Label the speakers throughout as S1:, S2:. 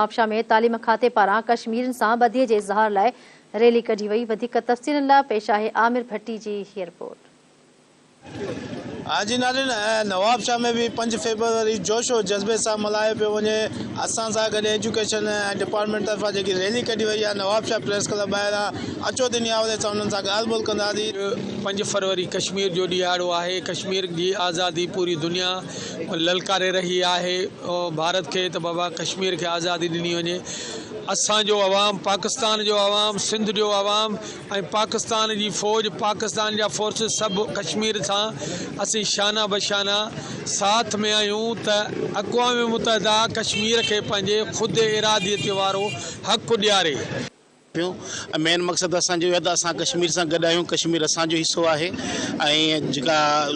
S1: नवाबशाह में तालीम खाते पारां कश्मीर सां ॿधीअ जे इज़हार लाइ रैली कढी वई। वधीक तफ़सीलनि लाइ पेश आहे आमिर भट्टी जी हीअ रिपोर्ट।
S2: हाजी नारिन नवाबशाह में भी 5 फरवरी जोशो जज्बे से मल्हायो पियो वञे। असां सां गॾु एजुकेशन डिपार्टमेंट तरफा जी रैली कढी वही है। नवाबशाह प्रेस क्लब ॿाहिरां अचो दुनिया वाले सां उन्हनि सां ॻाल्हि ॿोल कंदासीं।
S3: 5 फरवरी कश्मीर जो ॾियारो आहे। कश्मीर की आज़ादी पूरी दुनिया ललकारे रही है। भारत के तो बाबा कश्मीर के आज़ादी ॾिनी वञे। असांजो अवाम, पाकिस्तान जो अवाम, सिंध जो अवाम ऐं पाकिस्तान की फ़ौज, पाकिस्तान जा फोर्सिस सब कश्मीर सां असीं शाना बशाना साथ में आयूं त अक़वाम मुतहदा कश्मीर के पंहिंजे ख़ुद इरादियत वारो हक़ ॾियारे।
S4: मेन मकसद असो है असां कश्मीर से गड आयूं। कश्मीर असो हिस्सो है।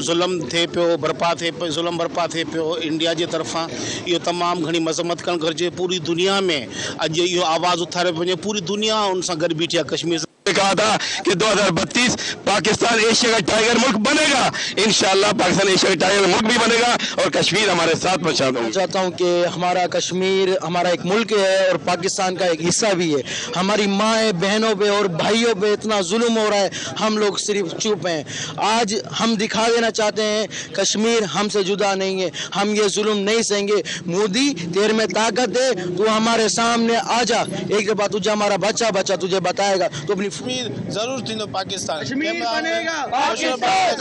S4: ज़ुल्म थे पियो, बर्पा थे पियो, ज़ुल्म बर्पा थे पियो इंडिया की तरफा, यो तमाम घनी मजम्मत करण घुर्जे। पूरी दुनिया में अज यो आवाज़ उथारे पे पूरी दुनिया उनसे गड बीठी है। कश्मीर से
S5: कहा था कि 2032 पाकिस्तान एशिया का टाइगर मुल्क बनेगा। इंशाअल्लाह पाकिस्तान एशिया का टाइगर मुल्क भी बनेगा और कश्मीर हमारे साथ पहुंचा दूंगा।
S6: चाहता हूं कि हमारा कश्मीर हमारा एक मुल्क है और पाकिस्तान का एक हिस्सा भी है। हमारी माँ बहनों पे और भाइयों पे इतना जुल्म हो रहा है, हम लोग सिर्फ चुप हैं। आज हम दिखा देना चाहते हैं कश्मीर हमसे जुदा नहीं है, हम ये जुल्म नहीं सहेंगे। मोदी तेरे में ताकत है, तू हमारे सामने आ जा। एक बात तुझे हमारा बच्चा तुझे बताएगा तो अपनी
S2: कश्मीर जरूर थींदो पाकिस्तान।
S6: कश्मीर बनेगा,
S2: पाकिस्तान।